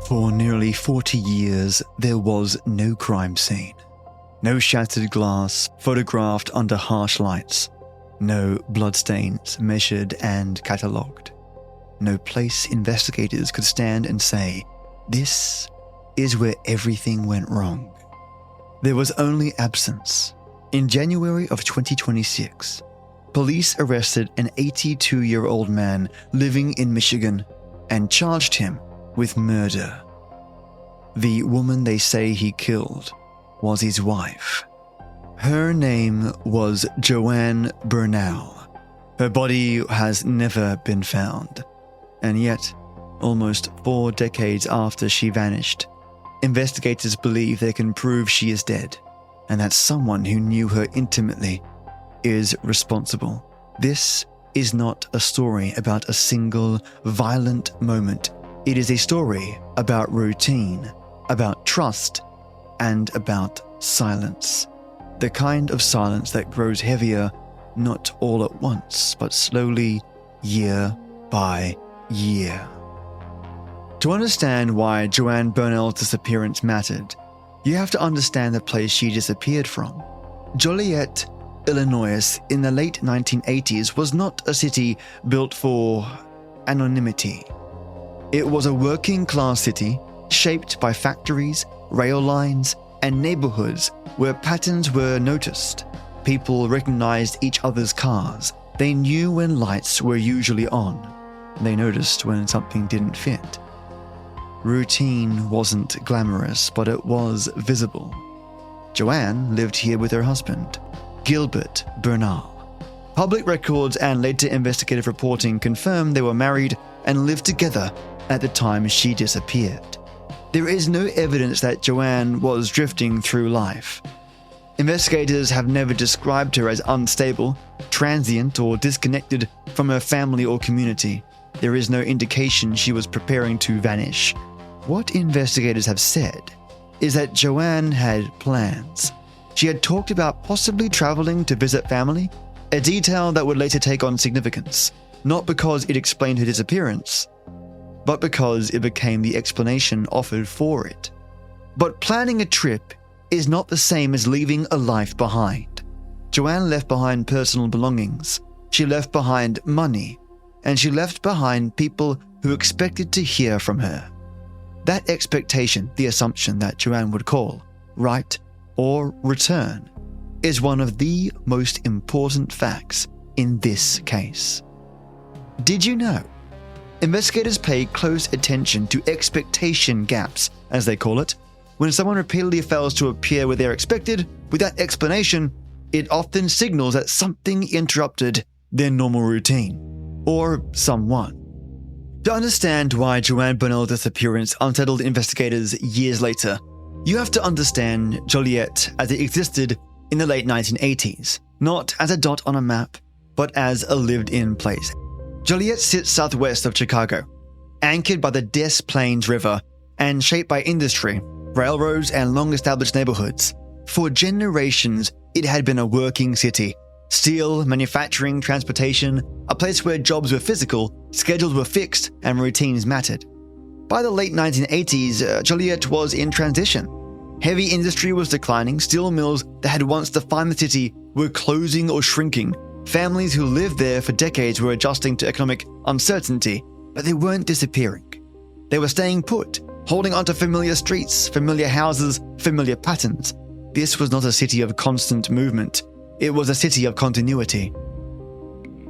For nearly 40 years, there was no crime scene. No shattered glass photographed under harsh lights. No bloodstains measured and catalogued. No place investigators could stand and say, "This is where everything went wrong." There was only absence. In January of 2026, police arrested an 82-year-old man living in Michigan and charged him with murder. The woman they say he killed was his wife. Her name was Joan Bernal. Her body has never been found, and yet, almost 4 decades after she vanished, investigators believe they can prove she is dead, and that someone who knew her intimately is responsible. This is not a story about a single violent moment. It is a story about routine, about trust, and about silence. The kind of silence that grows heavier, not all at once, but slowly, year by year. To understand why Joan Bernal's disappearance mattered, you have to understand the place she disappeared from. Joliet, Illinois, in the late 1980s was not a city built for anonymity. It was a working-class city shaped by factories, rail lines, and neighborhoods where patterns were noticed. People recognized each other's cars. They knew when lights were usually on. They noticed when something didn't fit. Routine wasn't glamorous, but it was visible. Joan lived here with her husband, Gilbert Bernal. Public records and later investigative reporting confirmed they were married and lived together at the time she disappeared. There is no evidence that Joan was drifting through life. Investigators have never described her as unstable, transient, or disconnected from her family or community. There is no indication she was preparing to vanish. What investigators have said is that Joan had plans. She had talked about possibly traveling to visit family, a detail that would later take on significance, not because it explained her disappearance, but because it became the explanation offered for it. But planning a trip is not the same as leaving a life behind. Joan left behind personal belongings, she left behind money, and she left behind people who expected to hear from her. That expectation, the assumption that Joan would call, write, or return, is one of the most important facts in this case. Did you know? Investigators pay close attention to expectation gaps, as they call it. When someone repeatedly fails to appear where they're expected, without explanation, it often signals that something interrupted their normal routine, or someone. To understand why Joan Bernal's disappearance unsettled investigators years later, you have to understand Joliet as it existed in the late 1980s, not as a dot on a map, but as a lived-in place. Joliet sits southwest of Chicago, anchored by the Des Plaines River and shaped by industry, railroads, and long-established neighborhoods. For generations, it had been a working city. Steel, manufacturing, transportation, a place where jobs were physical, schedules were fixed, and routines mattered. By the late 1980s, Joliet was in transition. Heavy industry was declining, steel mills that had once defined the city were closing or shrinking. Families who lived there for decades were adjusting to economic uncertainty, but they weren't disappearing. They were staying put, holding onto familiar streets, familiar houses, familiar patterns. This was not a city of constant movement. It was a city of continuity.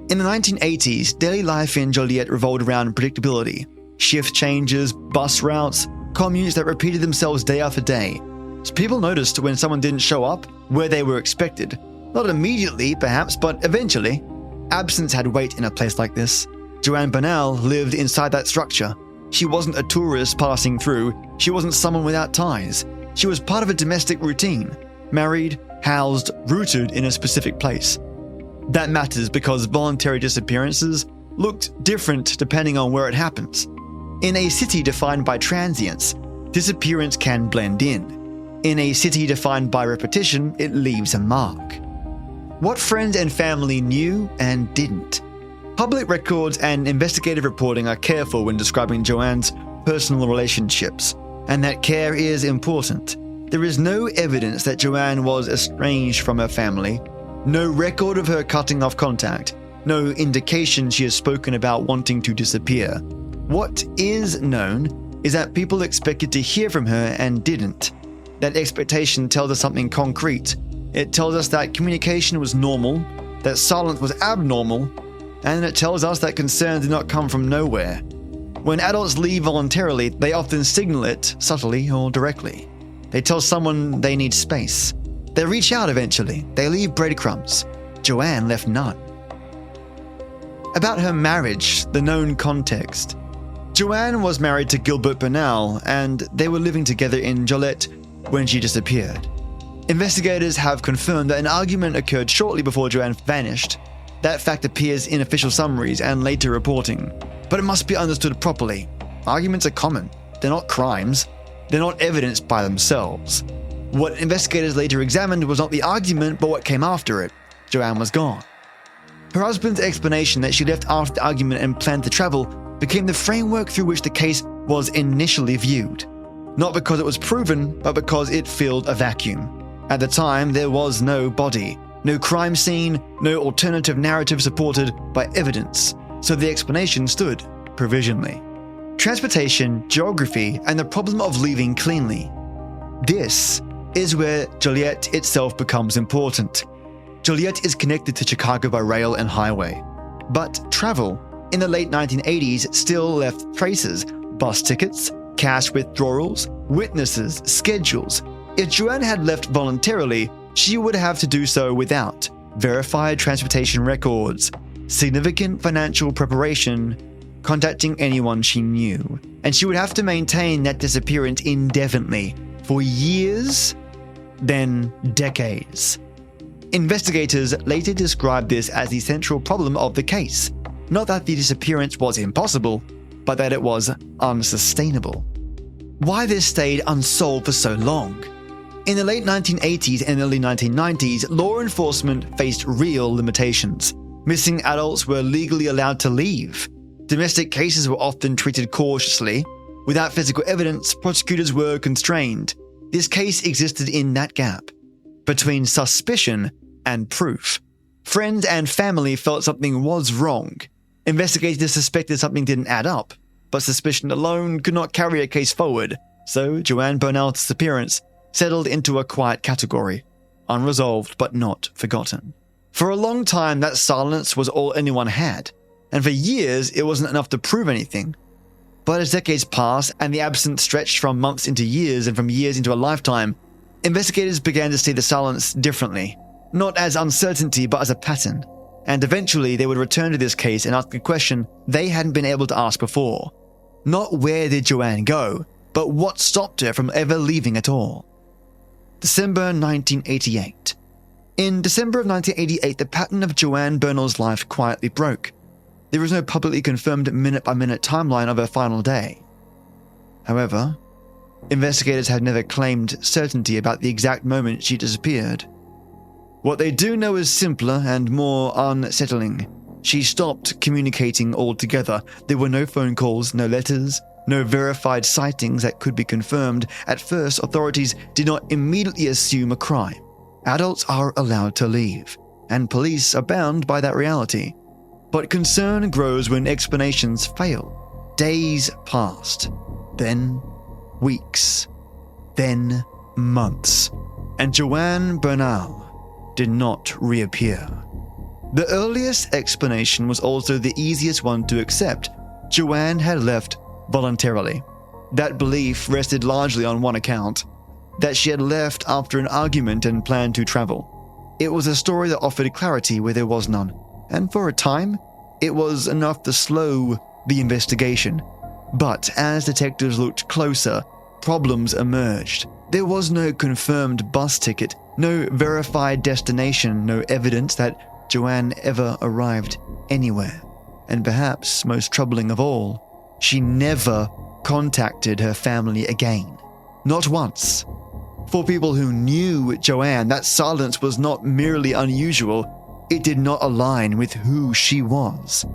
In the 1980s, daily life in Joliet revolved around predictability. Shift changes, bus routes, commutes that repeated themselves day after day. So people noticed when someone didn't show up where they were expected. Not immediately, perhaps, but eventually. Absence had weight in a place like this. Joan Bernal lived inside that structure. She wasn't a tourist passing through. She wasn't someone without ties. She was part of a domestic routine. Married, housed, rooted in a specific place. That matters because voluntary disappearances looked different depending on where it happens. In a city defined by transience, disappearance can blend in. In a city defined by repetition, it leaves a mark. What friends and family knew and didn't. Public records and investigative reporting are careful when describing Joan's personal relationships, and that care is important. There is no evidence that Joan was estranged from her family, no record of her cutting off contact, no indication she has spoken about wanting to disappear. What is known is that people expected to hear from her and didn't. That expectation tells us something concrete. It tells us that communication was normal, that silence was abnormal, and it tells us that concern did not come from nowhere. When adults leave voluntarily, they often signal it subtly or directly. They tell someone they need space. They reach out eventually. They leave breadcrumbs. Joan left none. About her marriage, the known context. Joan was married to Gilbert Bernal, and they were living together in Joliet when she disappeared. Investigators have confirmed that an argument occurred shortly before Joan vanished. That fact appears in official summaries and later reporting, but it must be understood properly. Arguments are common. They're not crimes. They're not evidence by themselves. What investigators later examined was not the argument, but what came after it. Joan was gone. Her husband's explanation that she left after the argument and planned to travel became the framework through which the case was initially viewed. Not because it was proven, but because it filled a vacuum. At the time, there was no body, no crime scene, no alternative narrative supported by evidence, so the explanation stood provisionally. Transportation, geography, and the problem of leaving cleanly. This is where Joliet itself becomes important. Joliet is connected to Chicago by rail and highway. But travel in the late 1980s still left traces: bus tickets, cash withdrawals, witnesses, schedules. If Joan had left voluntarily, she would have to do so without verified transportation records, significant financial preparation, contacting anyone she knew, and she would have to maintain that disappearance indefinitely for years, then decades. Investigators later described this as the central problem of the case. Not that the disappearance was impossible, but that it was unsustainable. Why this stayed unsolved for so long? In the late 1980s and early 1990s, law enforcement faced real limitations. Missing adults were legally allowed to leave. Domestic cases were often treated cautiously. Without physical evidence, prosecutors were constrained. This case existed in that gap between suspicion and proof. Friends and family felt something was wrong. Investigators suspected something didn't add up, but suspicion alone could not carry a case forward, so Joan Bernal's disappearance settled into a quiet category, unresolved but not forgotten. For a long time, that silence was all anyone had, and for years it wasn't enough to prove anything. But as decades passed and the absence stretched from months into years and from years into a lifetime, investigators began to see the silence differently, not as uncertainty but as a pattern, and eventually they would return to this case and ask a question they hadn't been able to ask before. Not where did Joan go, but what stopped her from ever leaving at all. December 1988. In December of 1988, the pattern of Joan Bernal's life quietly broke. There was no publicly confirmed minute-by-minute timeline of her final day. However, investigators have never claimed certainty about the exact moment she disappeared. What they do know is simpler and more unsettling. She stopped communicating altogether. There were no phone calls, no letters, no verified sightings that could be confirmed. At first, authorities did not immediately assume a crime. Adults are allowed to leave, and police are bound by that reality. But concern grows when explanations fail. Days passed, then weeks, then months, and Joan Bernal did not reappear. The earliest explanation was also the easiest one to accept. Joan had left voluntarily. That belief rested largely on one account, that she had left after an argument and planned to travel. It was a story that offered clarity where there was none, and for a time, it was enough to slow the investigation. But as detectives looked closer, problems emerged. There was no confirmed bus ticket, no verified destination, no evidence that Joan ever arrived anywhere. And perhaps most troubling of all, she never contacted her family again. Not once. For people who knew Joan, that silence was not merely unusual, it did not align with who she was.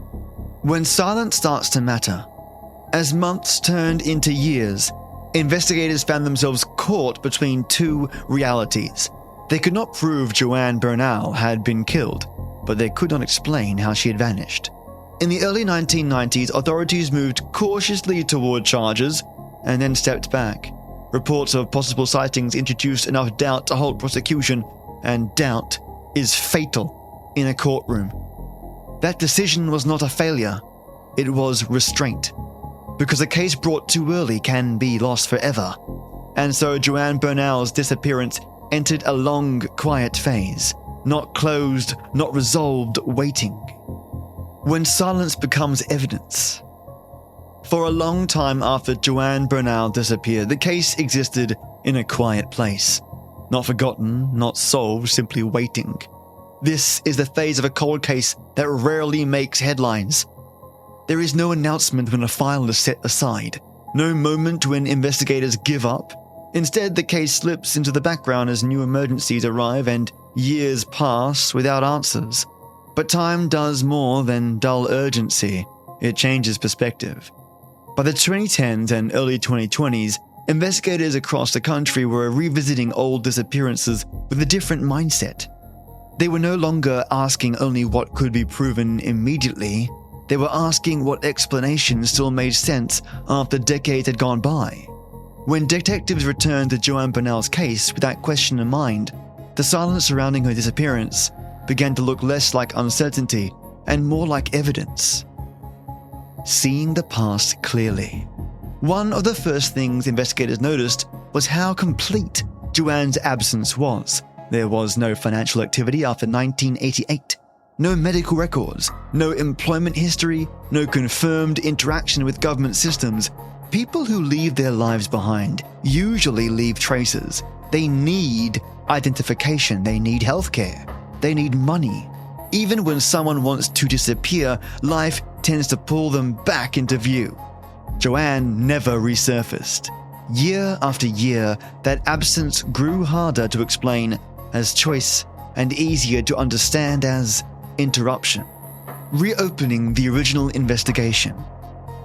When silence starts to matter, As months turned into years, investigators found themselves caught between two realities. They could not prove Joan Bernal had been killed, but they could not explain how she had vanished. In the early 1990s, authorities moved cautiously toward charges and then stepped back. Reports of possible sightings introduced enough doubt to halt prosecution, and doubt is fatal in a courtroom. That decision was not a failure, it was restraint. Because a case brought too early can be lost forever. And so Joan Bernal's disappearance entered a long, quiet phase. Not closed, not resolved, waiting. When silence becomes evidence. For a long time after Joan Bernal disappeared, the case existed in a quiet place. Not forgotten, not solved, simply waiting. This is the phase of a cold case that rarely makes headlines. There is no announcement when a file is set aside, no moment when investigators give up. Instead, the case slips into the background as new emergencies arrive and years pass without answers. But time does more than dull urgency. It changes perspective. By the 2010s and early 2020s, investigators across the country were revisiting old disappearances with a different mindset. They were no longer asking only what could be proven immediately. They were asking what explanations still made sense after decades had gone by. When detectives returned to Joan Bernal's case with that question in mind, the silence surrounding her disappearance began to look less like uncertainty and more like evidence. Seeing the past clearly. One of the first things investigators noticed was how complete Joan's absence was. There was no financial activity after 1988. No medical records, no employment history, no confirmed interaction with government systems. People who leave their lives behind usually leave traces. They need identification, they need healthcare, they need money. Even when someone wants to disappear, life tends to pull them back into view. Joan never resurfaced. Year after year, that absence grew harder to explain as choice and easier to understand as interruption. Reopening the original investigation.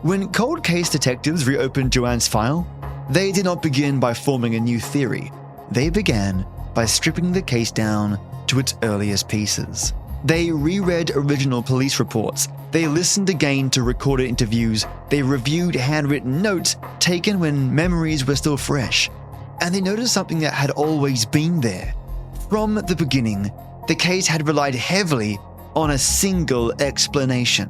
When cold case detectives reopened Joan's file, they did not begin by forming a new theory. They began by stripping the case down to its earliest pieces. They reread original police reports. They listened again to recorded interviews. They reviewed handwritten notes taken when memories were still fresh. And they noticed something that had always been there. From the beginning, the case had relied heavily on a single explanation,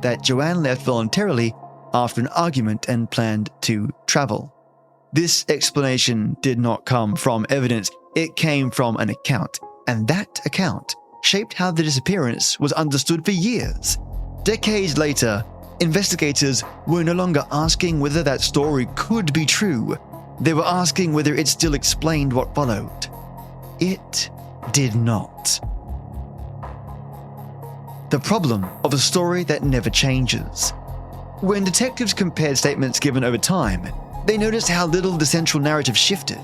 that Joan left voluntarily after an argument and planned to travel. This explanation did not come from evidence, it came from an account, and that account shaped how the disappearance was understood for years. Decades later, investigators were no longer asking whether that story could be true. They were asking whether it still explained what followed. It did not. The problem of a story that never changes. When detectives compared statements given over time, they noticed how little the central narrative shifted.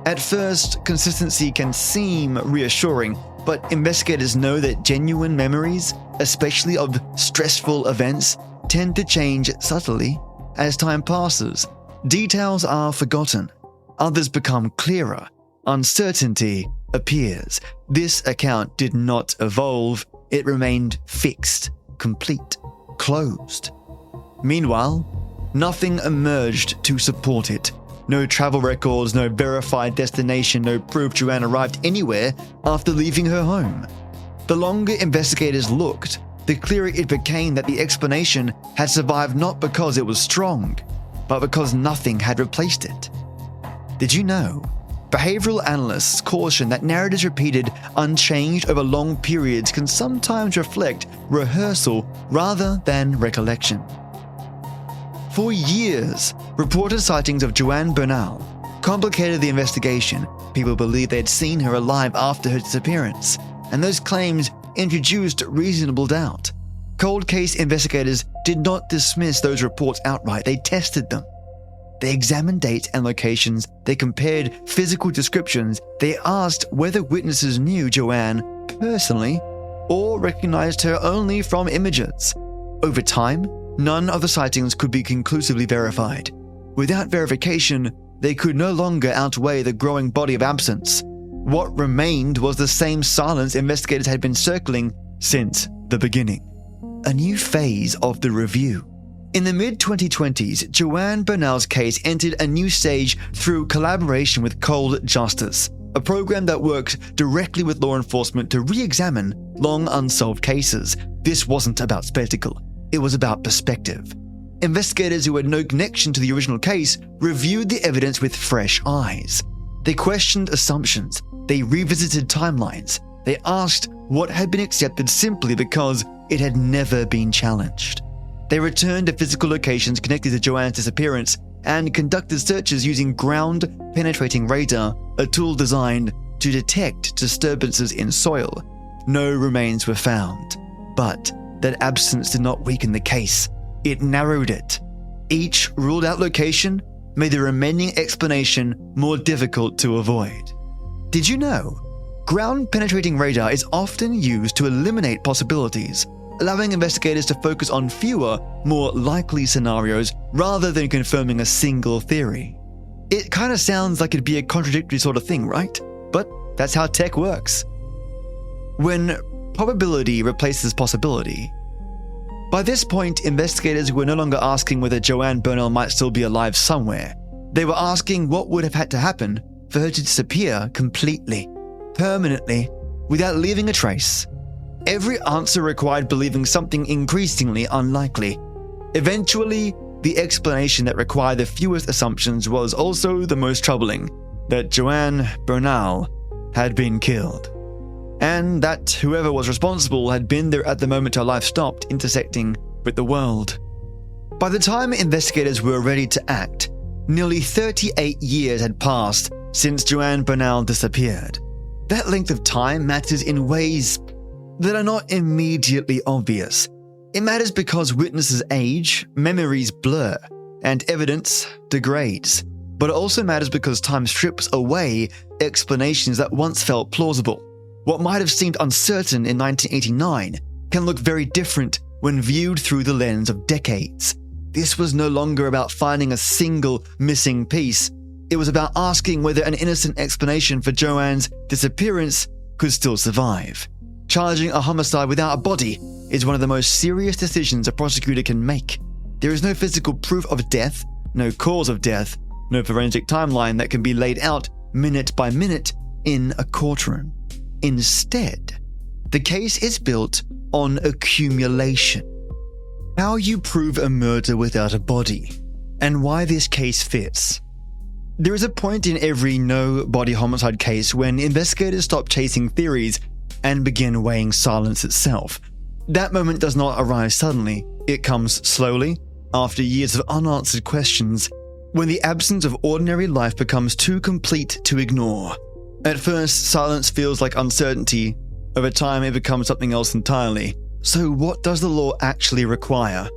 At first, consistency can seem reassuring, but investigators know that genuine memories, especially of stressful events, tend to change subtly as time passes. Details are forgotten. Others become clearer. Uncertainty appears. This account did not evolve. It remained fixed, complete, closed. Meanwhile, nothing emerged to support it. No travel records, no verified destination, no proof Joan arrived anywhere after leaving her home. The longer investigators looked, the clearer it became that the explanation had survived not because it was strong, but because nothing had replaced it. Did you know? Behavioral analysts caution that narratives repeated unchanged over long periods can sometimes reflect rehearsal rather than recollection. For years, reported sightings of Joan Bernal complicated the investigation. People believed they had seen her alive after her disappearance, and those claims introduced reasonable doubt. Cold case investigators did not dismiss those reports outright. They tested them. They examined dates and locations, they compared physical descriptions, they asked whether witnesses knew Joan personally or recognized her only from images. Over time, none of the sightings could be conclusively verified. Without verification, they could no longer outweigh the growing body of absence. What remained was the same silence investigators had been circling since the beginning. A new phase of the review. In the mid-2020s, Joan Bernal's case entered a new stage through collaboration with Cold Justice, a program that worked directly with law enforcement to re-examine long unsolved cases. This wasn't about spectacle, it was about perspective. Investigators who had no connection to the original case reviewed the evidence with fresh eyes. They questioned assumptions, they revisited timelines, they asked what had been accepted simply because it had never been challenged. They returned to physical locations connected to Joan's disappearance and conducted searches using ground-penetrating radar, a tool designed to detect disturbances in soil. No remains were found, but that absence did not weaken the case. It narrowed it. Each ruled-out location made the remaining explanation more difficult to avoid. Did you know? Ground-penetrating radar is often used to eliminate possibilities, allowing investigators to focus on fewer, more likely scenarios rather than confirming a single theory. It kind of sounds like it'd be a contradictory sort of thing, right? But that's how tech works. When probability replaces possibility. By this point, investigators were no longer asking whether Joan Bernal might still be alive somewhere. They were asking what would have had to happen for her to disappear completely, permanently, without leaving a trace. Every answer required believing something increasingly unlikely. Eventually, the explanation that required the fewest assumptions was also the most troubling, that Joan Bernal had been killed. And that whoever was responsible had been there at the moment her life stopped intersecting with the world. By the time investigators were ready to act, nearly 38 years had passed since Joan Bernal disappeared. That length of time matters in ways that are not immediately obvious. It matters because witnesses age, memories blur, and evidence degrades. But it also matters because time strips away explanations that once felt plausible. What might have seemed uncertain in 1989 can look very different when viewed through the lens of decades. This was no longer about finding a single missing piece. It was about asking whether an innocent explanation for Joan's disappearance could still survive. Charging a homicide without a body is one of the most serious decisions a prosecutor can make. There is no physical proof of death, no cause of death, no forensic timeline that can be laid out minute by minute in a courtroom. Instead, the case is built on accumulation. How you prove a murder without a body, and why this case fits. There is a point in every no-body homicide case when investigators stop chasing theories and begin weighing silence itself. That moment does not arrive suddenly. It comes slowly, after years of unanswered questions, when the absence of ordinary life becomes too complete to ignore. At first, silence feels like uncertainty. Over time, it becomes something else entirely. So what does the law actually require?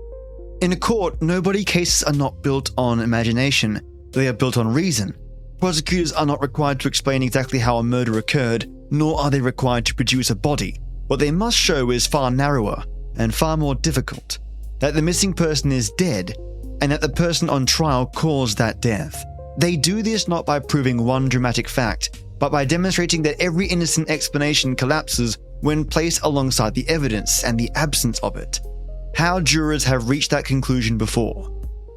In a court, no-body cases are not built on imagination. They are built on reason. Prosecutors are not required to explain exactly how a murder occurred, nor are they required to produce a body. What they must show is far narrower and far more difficult. That the missing person is dead, and that the person on trial caused that death. They do this not by proving one dramatic fact, but by demonstrating that every innocent explanation collapses when placed alongside the evidence and the absence of it. How jurors have reached that conclusion before.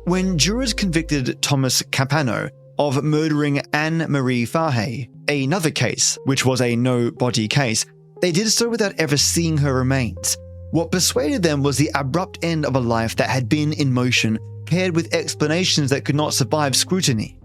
When jurors convicted Thomas Capano of murdering Anne-Marie Fahey, another case, which was a no-body case, they did so without ever seeing her remains. What persuaded them was the abrupt end of a life that had been in motion, paired with explanations that could not survive scrutiny.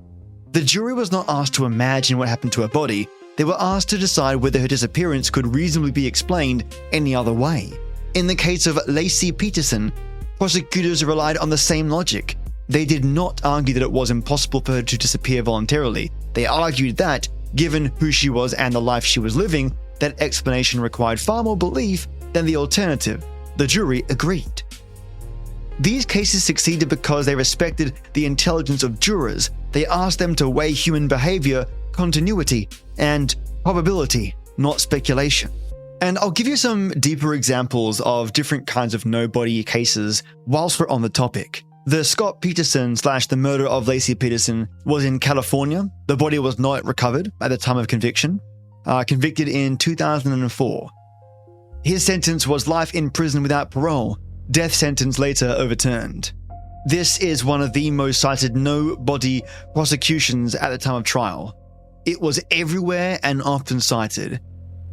The jury was not asked to imagine what happened to her body. They were asked to decide whether her disappearance could reasonably be explained any other way. In the case of Lacey Peterson, prosecutors relied on the same logic. They did not argue that it was impossible for her to disappear voluntarily. They argued that, given who she was and the life she was living, that explanation required far more belief than the alternative. The jury agreed. These cases succeeded because they respected the intelligence of jurors. They asked them to weigh human behavior, continuity, and probability, not speculation. And I'll give you some deeper examples of different kinds of nobody cases whilst we're on the topic. The Scott Peterson / the murder of Lacey Peterson was in California. The body was not recovered at the time of conviction. Convicted in 2004. His sentence was life in prison without parole, death sentence later overturned. This is one of the most cited no-body prosecutions at the time of trial. It was everywhere and often cited.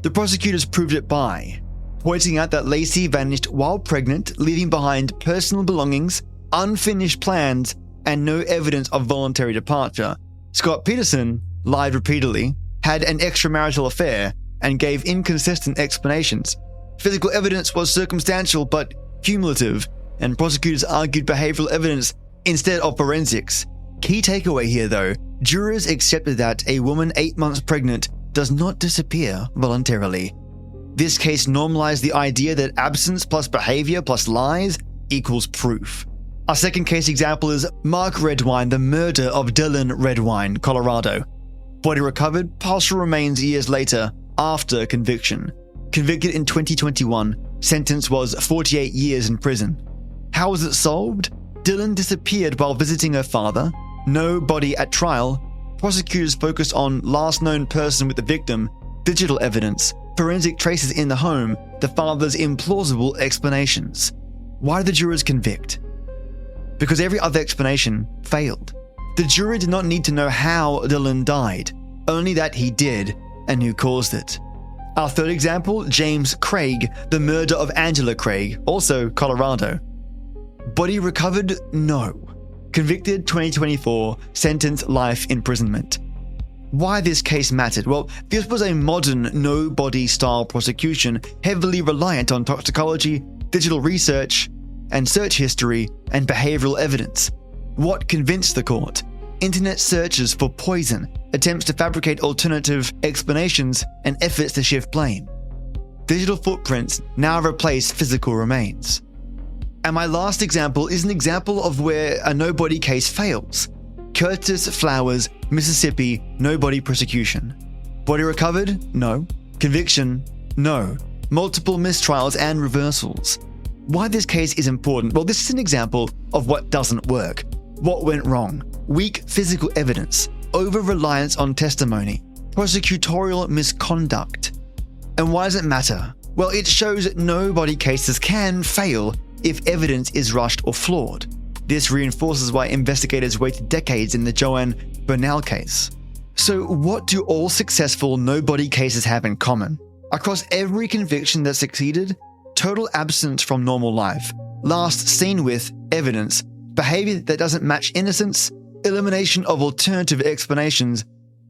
The prosecutors proved it by pointing out that Lacey vanished while pregnant, leaving behind personal belongings, unfinished plans, and no evidence of voluntary departure. Scott Peterson lied repeatedly, had an extramarital affair, and gave inconsistent explanations. Physical evidence was circumstantial but cumulative, and prosecutors argued behavioral evidence instead of forensics. Key takeaway here though, jurors accepted that a woman 8 months pregnant does not disappear voluntarily. This case normalized the idea that absence plus behavior plus lies equals proof. Our second case example is Mark Redwine, the murder of Dylan Redwine, Colorado. Body recovered, partial remains years later after conviction. Convicted in 2021, sentence was 48 years in prison. How was it solved? Dylan disappeared while visiting her father. No body at trial. Prosecutors focused on last known person with the victim, digital evidence, forensic traces in the home, the father's implausible explanations. Why did the jurors convict? Because every other explanation failed. The jury did not need to know how Dylan died, only that he did and who caused it. Our third example, James Craig, the murder of Angela Craig, also Colorado. Body recovered? No. Convicted 2024, sentenced life imprisonment. Why this case mattered? Well, this was a modern no-body style prosecution, heavily reliant on toxicology, digital research, and search history and behavioral evidence. What convinced the court? Internet searches for poison, attempts to fabricate alternative explanations, and efforts to shift blame. Digital footprints now replace physical remains. And my last example is an example of where a no-body case fails. Curtis Flowers, Mississippi, no-body prosecution. Body recovered? No. Conviction? No. Multiple mistrials and reversals. Why this case is important? Well, this is an example of what doesn't work. What went wrong? Weak physical evidence, over-reliance on testimony, prosecutorial misconduct. And why does it matter? Well, it shows that no-body cases can fail if evidence is rushed or flawed. This reinforces why investigators waited decades in the Joan Bernal case. So what do all successful no-body cases have in common? Across every conviction that succeeded, total absence from normal life, last seen with evidence, behavior that doesn't match innocence, elimination of alternative explanations,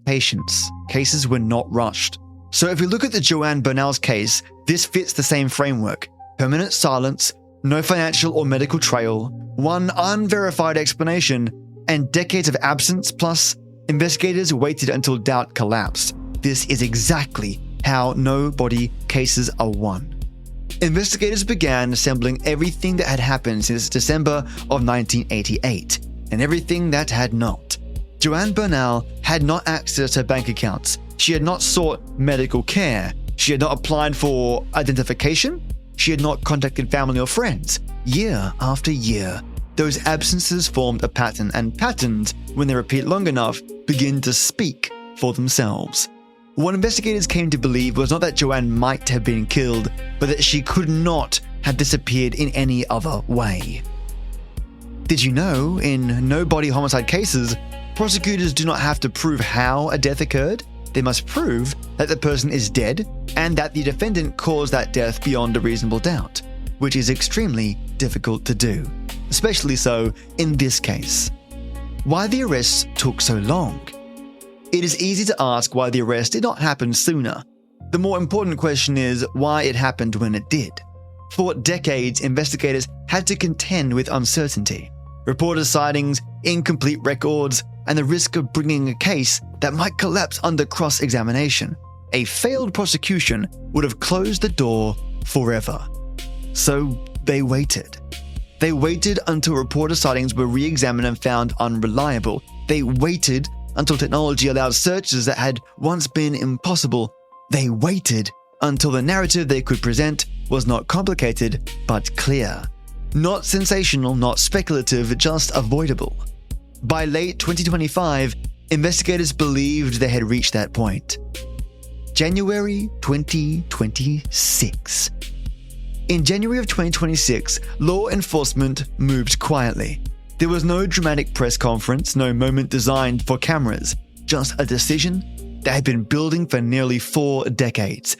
patience. Cases were not rushed. So if we look at the Joan Bernal's case, this fits the same framework. Permanent silence, no financial or medical trail, one unverified explanation, and decades of absence plus investigators waited until doubt collapsed. This is exactly how no-body cases are won. Investigators began assembling everything that had happened since December of 1988, and everything that had not. Joan Bernal had not access to bank accounts. She had not sought medical care. She had not applied for identification. She had not contacted family or friends. Year after year, those absences formed a pattern, and patterns, when they repeat long enough, begin to speak for themselves. What investigators came to believe was not that Joan might have been killed, but that she could not have disappeared in any other way. Did you know, in no-body homicide cases, prosecutors do not have to prove how a death occurred? They must prove that the person is dead and that the defendant caused that death beyond a reasonable doubt, which is extremely difficult to do, especially so in this case. Why the arrests took so long? It is easy to ask why the arrest did not happen sooner. The more important question is why it happened when it did. For decades, investigators had to contend with uncertainty, reported sightings, incomplete records, and the risk of bringing a case that might collapse under cross-examination. A failed prosecution would have closed the door forever. So they waited. They waited until reporter sightings were re-examined and found unreliable. They waited until technology allowed searches that had once been impossible. They waited until the narrative they could present was not complicated, but clear. Not sensational, not speculative, just avoidable. By late 2025, investigators believed they had reached that point. January 2026. In January of 2026, law enforcement moved quietly. There was no dramatic press conference, no moment designed for cameras, just a decision that had been building for nearly 4 decades.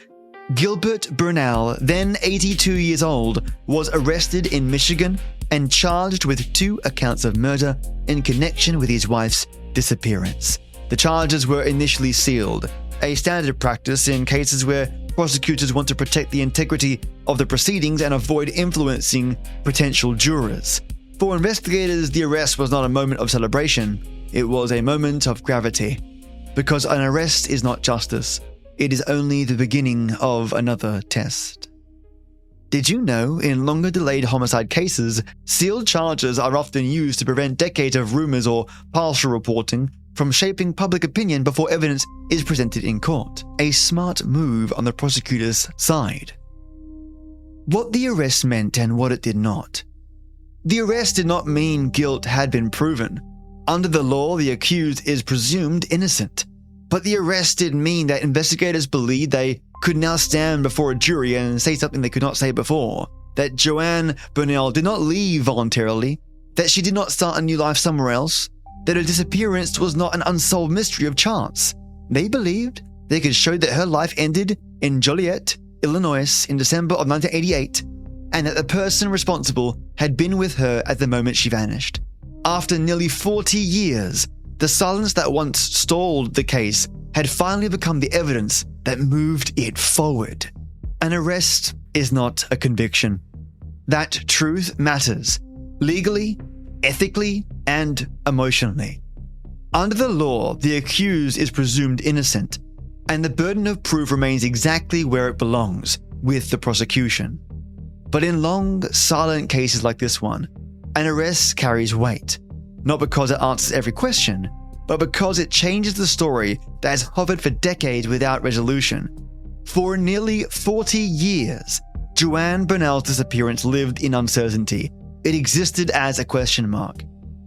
Gilbert Bernal, then 82 years old, was arrested in Michigan and charged with 2 accounts of murder in connection with his wife's disappearance. The charges were initially sealed, a standard practice in cases where prosecutors want to protect the integrity of the proceedings and avoid influencing potential jurors. For investigators, the arrest was not a moment of celebration, it was a moment of gravity. Because an arrest is not justice, it is only the beginning of another test. Did you know, in longer delayed homicide cases, sealed charges are often used to prevent decades of rumors or partial reporting from shaping public opinion before evidence is presented in court? A smart move on the prosecutor's side. What the arrest meant and what it did not. The arrest did not mean guilt had been proven. Under the law, the accused is presumed innocent. But the arrest did mean that investigators believed they could now stand before a jury and say something they could not say before. That Joan Bernal did not leave voluntarily. That she did not start a new life somewhere else. That her disappearance was not an unsolved mystery of chance. They believed they could show that her life ended in Joliet, Illinois in December of 1988, and that the person responsible had been with her at the moment she vanished. After nearly 40 years, the silence that once stalled the case had finally become the evidence that moved it forward. An arrest is not a conviction. That truth matters, legally, ethically, and emotionally. Under the law, the accused is presumed innocent, and the burden of proof remains exactly where it belongs, with the prosecution. But in long, silent cases like this one, an arrest carries weight, not because it answers every question, but because it changes the story that has hovered for decades without resolution. For nearly 40 years, Joan Bernal's disappearance lived in uncertainty. It existed as a question mark,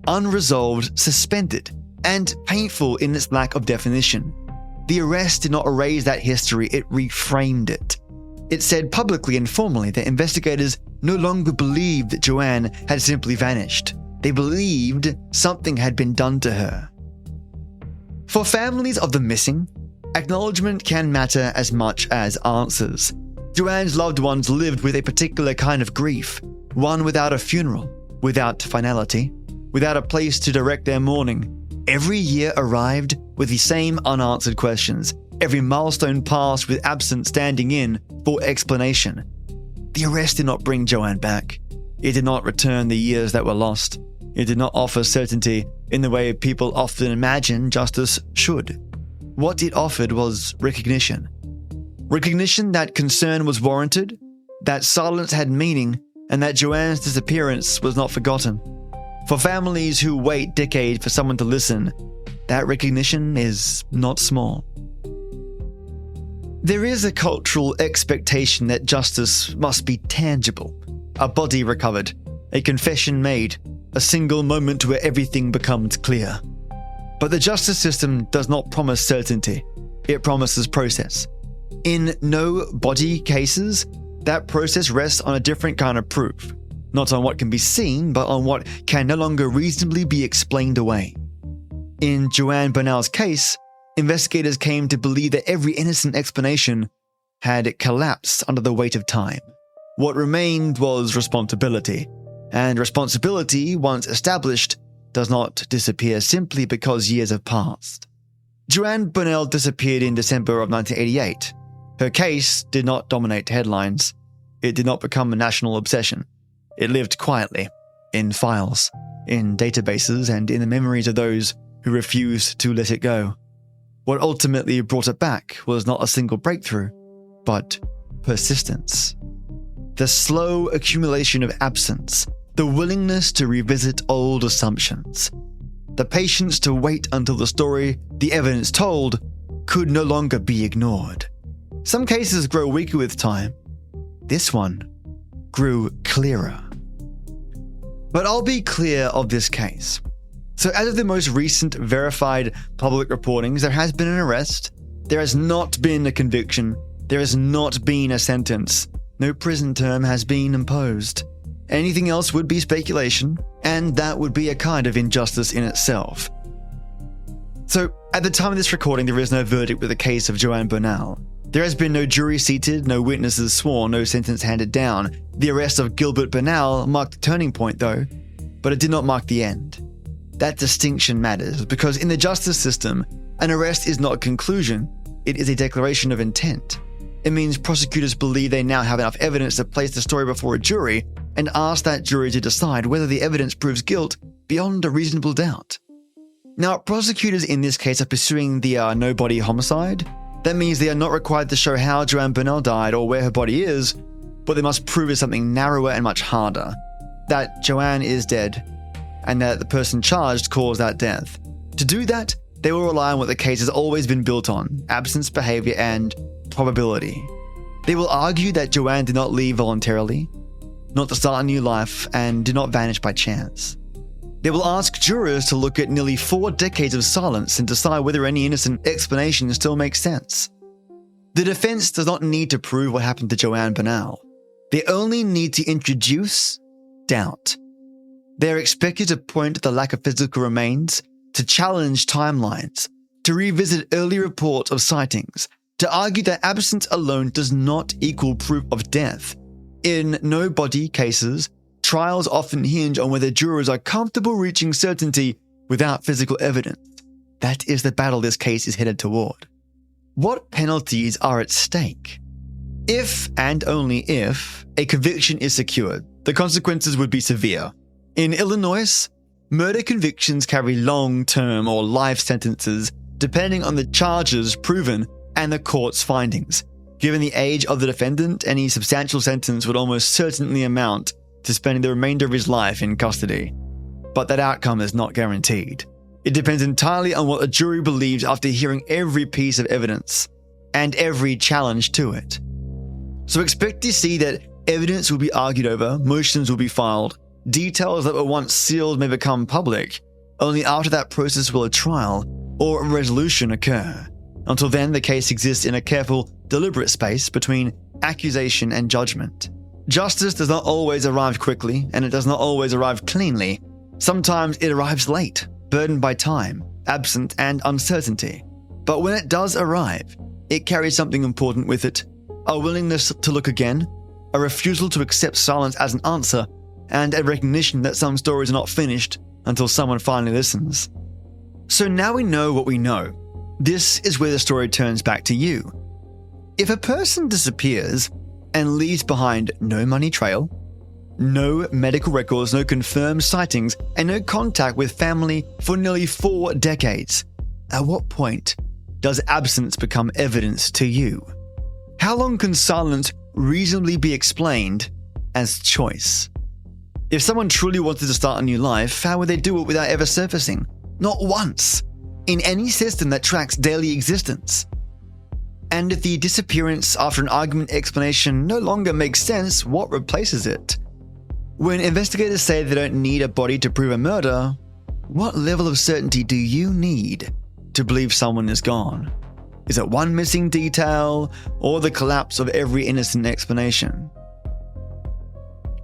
unresolved, suspended, and painful in its lack of definition. The arrest did not erase that history, it reframed it. It said publicly and formally that investigators no longer believed that Joan had simply vanished. They believed something had been done to her. For families of the missing, acknowledgement can matter as much as answers. Joan's loved ones lived with a particular kind of grief, one without a funeral, without finality, without a place to direct their mourning. Every year arrived with the same unanswered questions, every milestone passed with absence standing in for explanation. The arrest did not bring Joan back. It did not return the years that were lost. It did not offer certainty in the way people often imagine justice should. What it offered was recognition. Recognition that concern was warranted, that silence had meaning, and that Joan's disappearance was not forgotten. For families who wait decades for someone to listen, that recognition is not small. There is a cultural expectation that justice must be tangible. A body recovered, a confession made, a single moment where everything becomes clear. But the justice system does not promise certainty. It promises process. In no-body cases, that process rests on a different kind of proof. Not on what can be seen, but on what can no longer reasonably be explained away. In Joan Bernal's case, investigators came to believe that every innocent explanation had collapsed under the weight of time. What remained was responsibility. And responsibility, once established, does not disappear simply because years have passed. Joan Bernal disappeared in December of 1988. Her case did not dominate headlines. It did not become a national obsession. It lived quietly, in files, in databases, and in the memories of those who refused to let it go. What ultimately brought it back was not a single breakthrough, but persistence. The slow accumulation of absence, the willingness to revisit old assumptions, the patience to wait until the story, the evidence told, could no longer be ignored. Some cases grow weaker with time. This one grew clearer. But I'll be clear of this case. So as of the most recent verified public reportings, there has been an arrest, there has not been a conviction, there has not been a sentence, no prison term has been imposed. Anything else would be speculation, and that would be a kind of injustice in itself. So at the time of this recording, there is no verdict with the case of Joan Bernal. There has been no jury seated, no witnesses sworn, no sentence handed down. The arrest of Gilbert Bernal marked a turning point though, but it did not mark the end. That distinction matters because in the justice system, an arrest is not a conclusion, it is a declaration of intent. It means prosecutors believe they now have enough evidence to place the story before a jury and ask that jury to decide whether the evidence proves guilt beyond a reasonable doubt. Now, prosecutors in this case are pursuing the no-body homicide. That means they are not required to show how Joan Bernal died or where her body is, but they must prove something narrower and much harder. That Joan is dead, and that the person charged caused that death. To do that, they will rely on what the case has always been built on, absence, behavior, and probability. They will argue that Joan did not leave voluntarily, not to start a new life, and did not vanish by chance. They will ask jurors to look at nearly 4 decades of silence and decide whether any innocent explanation still makes sense. The defense does not need to prove what happened to Joan Bernal. They only need to introduce doubt. They are expected to point to the lack of physical remains, to challenge timelines, to revisit early reports of sightings, to argue that absence alone does not equal proof of death. In no-body cases, trials often hinge on whether jurors are comfortable reaching certainty without physical evidence. That is the battle this case is headed toward. What penalties are at stake? If, and only if, a conviction is secured, the consequences would be severe. In Illinois, murder convictions carry long-term or life sentences depending on the charges proven and the court's findings. Given the age of the defendant, any substantial sentence would almost certainly amount to spending the remainder of his life in custody. But that outcome is not guaranteed. It depends entirely on what a jury believes after hearing every piece of evidence and every challenge to it. So expect to see that evidence will be argued over, motions will be filed, details that were once sealed may become public. Only after that process will a trial or a resolution occur. Until then, the case exists in a careful, deliberate space between accusation and judgment. Justice does not always arrive quickly, and it does not always arrive cleanly. Sometimes it arrives late, burdened by time, absent, and uncertainty. But when it does arrive, it carries something important with it: a willingness to look again, a refusal to accept silence as an answer, and a recognition that some stories are not finished until someone finally listens. So now we know what we know. This is where the story turns back to you. If a person disappears and leaves behind no money trail, no medical records, no confirmed sightings, and no contact with family for nearly 4 decades, at what point does absence become evidence to you? How long can silence reasonably be explained as choice? If someone truly wanted to start a new life, how would they do it without ever surfacing? Not once, in any system that tracks daily existence. And if the disappearance after an argument explanation no longer makes sense, what replaces it? When investigators say they don't need a body to prove a murder, what level of certainty do you need to believe someone is gone? Is it one missing detail or the collapse of every innocent explanation?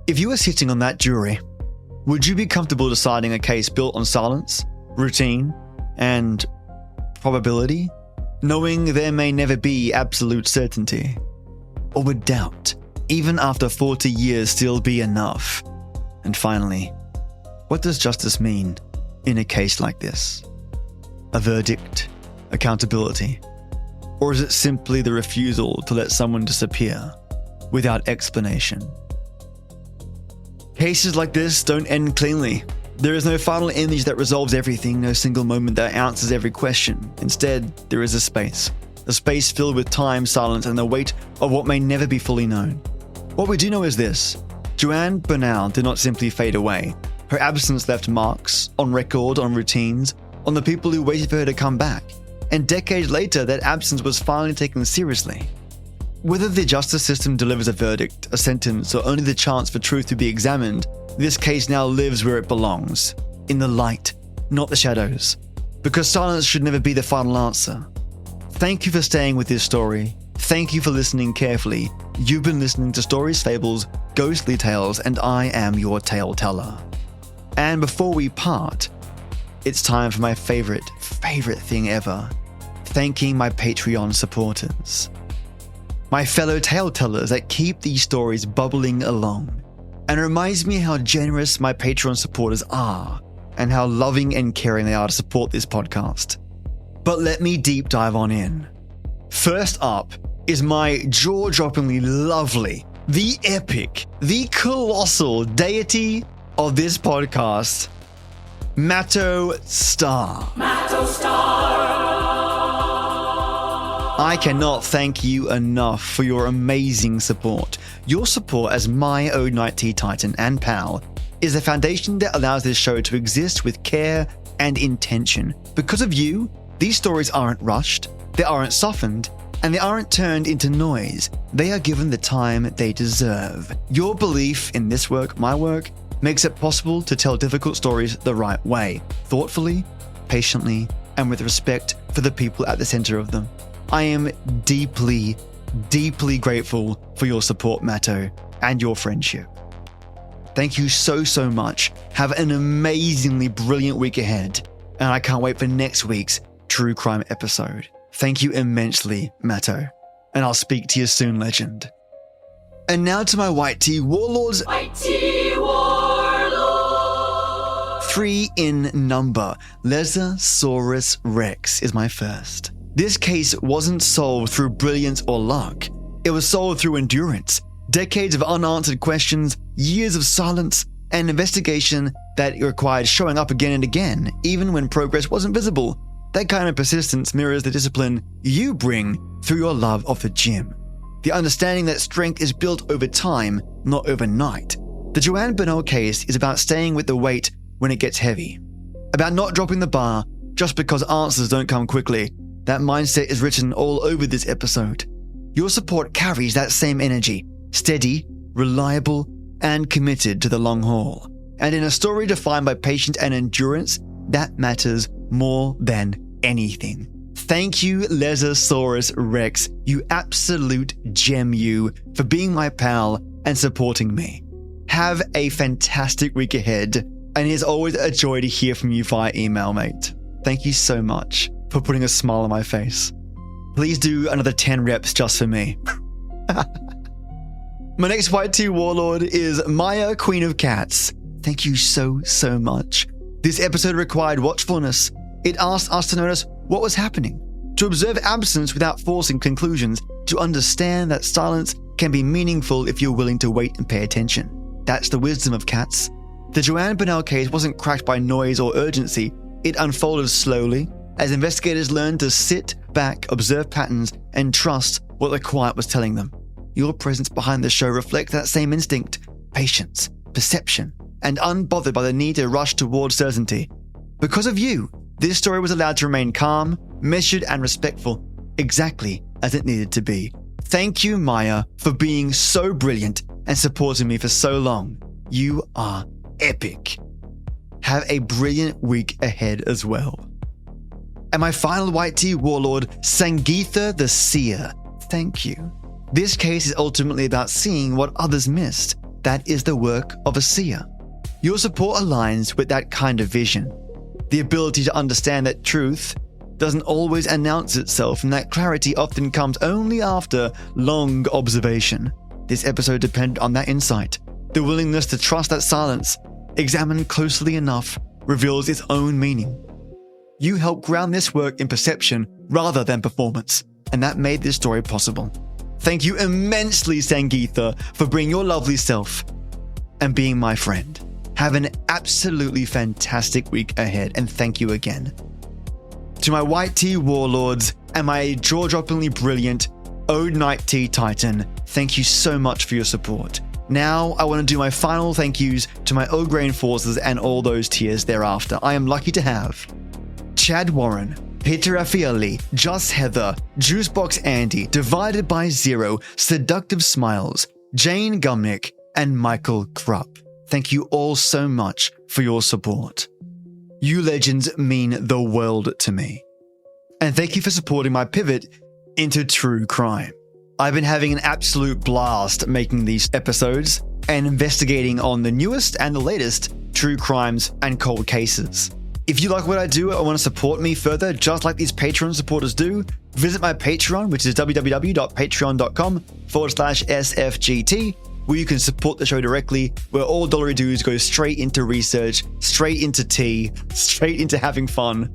If you were sitting on that jury, would you be comfortable deciding a case built on silence, routine, and probability, knowing there may never be absolute certainty? Or would doubt, even after 40 years, still be enough? And finally, what does justice mean in a case like this? A verdict? Accountability? Or is it simply the refusal to let someone disappear without explanation? Cases like this don't end cleanly. There is no final image that resolves everything, no single moment that answers every question. Instead, there is a space filled with time, silence, and the weight of what may never be fully known. What we do know is this: Joan Bernal did not simply fade away. Her absence left marks, on record, on routines, on the people who waited for her to come back. And decades later, that absence was finally taken seriously. Whether the justice system delivers a verdict, a sentence, or only the chance for truth to be examined, this case now lives where it belongs, in the light, not the shadows, because silence should never be the final answer. Thank you for staying with this story. Thank you for listening carefully. You've been listening to Stories, Fables, Ghostly Tales, and I am your tale teller. And before we part, it's time for my favorite thing ever, thanking my Patreon supporters. My fellow tale tellers that keep these stories bubbling along, and it reminds me how generous my Patreon supporters are, and how loving and caring they are to support this podcast. But let me deep dive on in. First up is my jaw-droppingly lovely, the epic, the colossal deity of this podcast, Matto Star. Matto Star! I cannot thank you enough for your amazing support. Your support as my Ode Night Tea Titan and pal is the foundation that allows this show to exist with care and intention. Because of you, these stories aren't rushed, they aren't softened, and they aren't turned into noise. They are given the time they deserve. Your belief in this work, my work, makes it possible to tell difficult stories the right way, thoughtfully, patiently, and with respect for the people at the center of them. I am deeply, deeply grateful for your support, Matto, and your friendship. Thank you so much. Have an amazingly brilliant week ahead, and I can't wait for next week's True Crime episode. Thank you immensely, Matto, and I'll speak to you soon, legend. And now to my White Tea Warlords. White Tea Warlord! 3 in number. Lesosaurus Rex is my first. This case wasn't solved through brilliance or luck. It was solved through endurance, decades of unanswered questions, years of silence, and investigation that required showing up again and again, even when progress wasn't visible. That kind of persistence mirrors the discipline you bring through your love of the gym. The understanding that strength is built over time, not overnight. The Joan Bernal case is about staying with the weight when it gets heavy. About not dropping the bar just because answers don't come quickly. That mindset is written all over this episode. Your support carries that same energy, steady, reliable, and committed to the long haul. And in a story defined by patience and endurance, that matters more than anything. Thank you, Lesosaurus Rex, you absolute gem, you, for being my pal and supporting me. Have a fantastic week ahead, and it's always a joy to hear from you via email, mate. Thank you so much for putting a smile on my face. Please do another 10 reps just for me. My next White Tea Warlord is Maya, Queen of Cats. Thank you so much. This episode required watchfulness. It asked us to notice what was happening, to observe absence without forcing conclusions, to understand that silence can be meaningful if you're willing to wait and pay attention. That's the wisdom of cats. The Joan Bernal case wasn't cracked by noise or urgency. It unfolded slowly as investigators learned to sit back, observe patterns, and trust what the quiet was telling them. Your presence behind the show reflects that same instinct, patience, perception, and unbothered by the need to rush towards certainty. Because of you, this story was allowed to remain calm, measured, and respectful, exactly as it needed to be. Thank you, Maya, for being so brilliant and supporting me for so long. You are epic. Have a brilliant week ahead as well. And my final White Tea Warlord, Sangeetha the Seer. Thank you. This case is ultimately about seeing what others missed. That is the work of a seer. Your support aligns with that kind of vision. The ability to understand that truth doesn't always announce itself, and that clarity often comes only after long observation. This episode depended on that insight. The willingness to trust that silence, examined closely enough, reveals its own meaning. You help ground this work in perception rather than performance, and that made this story possible. Thank you immensely, Sangeetha, for bringing your lovely self and being my friend. Have an absolutely fantastic week ahead, and thank you again. To my White Tea Warlords and my jaw-droppingly brilliant Ode Night Tea Titan, thank you so much for your support. Now, I want to do my final thank yous to my O'Grain forces and all those tiers thereafter. I am lucky to have Chad Warren, Peter Raffaelli, Just Heather, Juicebox Andy, Divided by Zero, Seductive Smiles, Jane Gumnick, and Michael Krupp. Thank you all so much for your support. You legends mean the world to me. And thank you for supporting my pivot into true crime. I've been having an absolute blast making these episodes and investigating on the newest and the latest true crimes and cold cases. If you like what I do and want to support me further, just like these Patreon supporters do, visit my Patreon, which is www.patreon.com/SFGT, where you can support the show directly, where all dollary dues go straight into research, straight into tea, straight into having fun,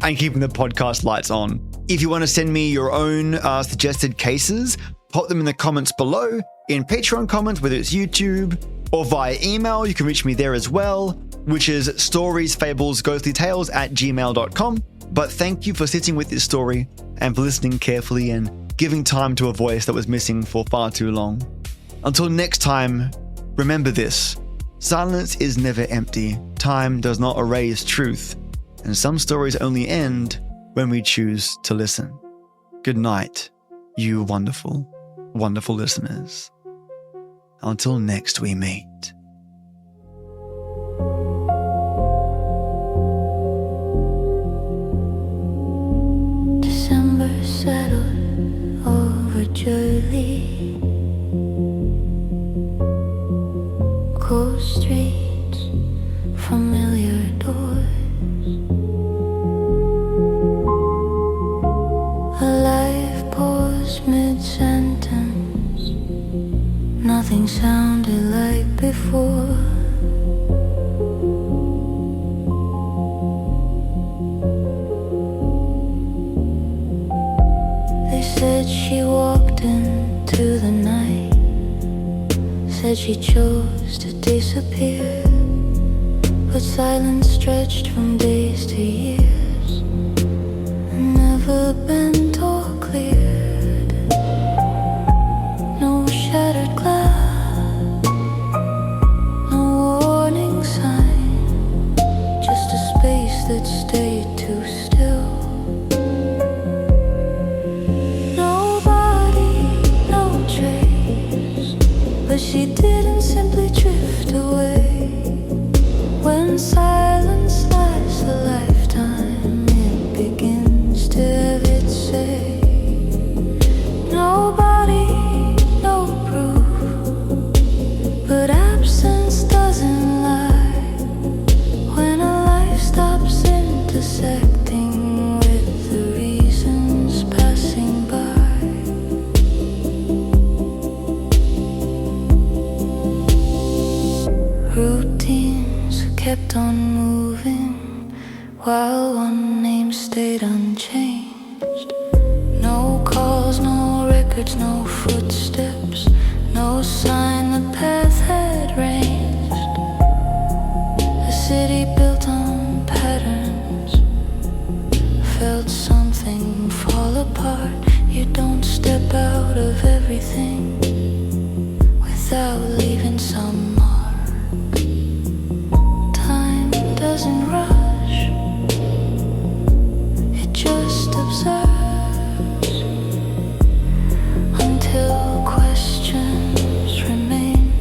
and keeping the podcast lights on. If you want to send me your own suggested cases, pop them in the comments below, in Patreon comments, whether it's YouTube or via email. You can reach me there as well, which is storiesfablesghostlytales@gmail.com. But thank you for sitting with this story and for listening carefully and giving time to a voice that was missing for far too long. Until next time, remember this: silence is never empty, time does not erase truth, and some stories only end when we choose to listen. Good night, you wonderful, wonderful listeners. Until next we meet. December settled over Jolie. Cold streets, familiar doors. A life paused mid-sentence. Nothing sounded like before. They said she walked into the night, said she chose to disappear, but silence stretched from days to years, and never bent or cleared. No shattered glass, no warning sign, just a space that stayed too still. But she didn't simply drift away. When silence lasts a lifetime, it begins to have its say. Nobody, no proof, but absence doesn't lie. When a life stops intersecting with the reasons passing by. Routines kept on moving while one name stayed unchanged. No calls, no records, no footsteps, no sign the path had ranged. A city built on patterns felt something fall apart. You don't step out of everything without leaving some mark. Doesn't rush, it just observes until questions remain.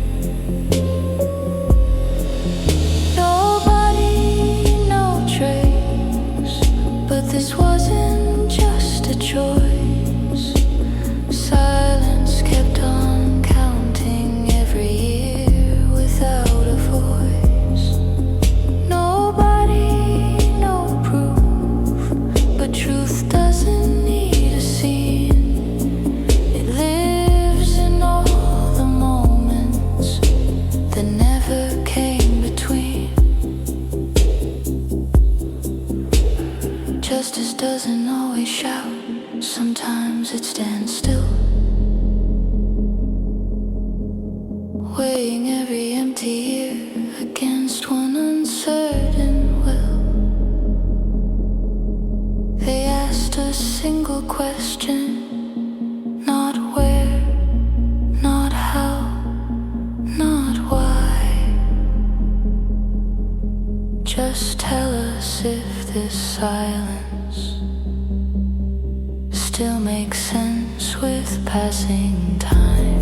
Nobody, no trace, but this wasn't just a choice. Silence kept on counting every year without a voice. Truth doesn't need a scene. It lives in all the moments that never came between. Justice doesn't always shout. Sometimes it stands still, weighing every empty year against one uncertain will. They asked a single question, not where, not how, not why. Just tell us if this silence still make sense with passing time.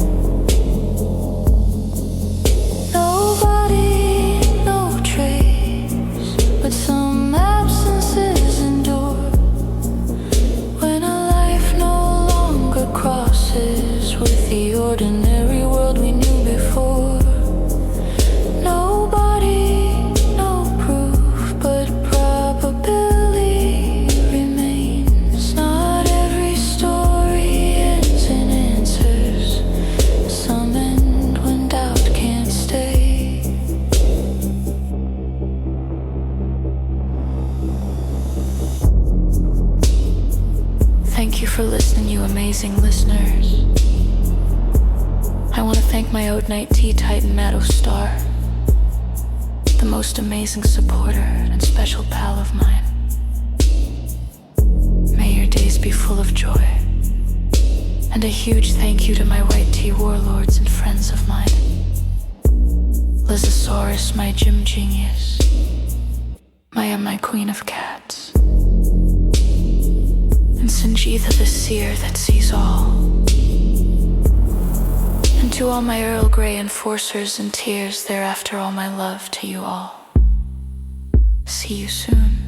Nobody, no trace, but some absences endure. When a life no longer crosses with the ordinary world we knew before. Nobody, no proof, but probability remains. Not every story ends in answers. Some end when doubt can't stay. Thank you for listening, you amazing listeners. I want to thank my Ode Night Tea Titan Matto Star, the most amazing supporter and special pal of mine. May your days be full of joy. And a huge thank you to my white tea warlords and friends of mine. Lysosaurus, my gym genius. Maya, my queen of cats. And Sangeetha, the seer that sees all. And to all my Earl Grey enforcers and tears, thereafter all my love to you all. See you soon.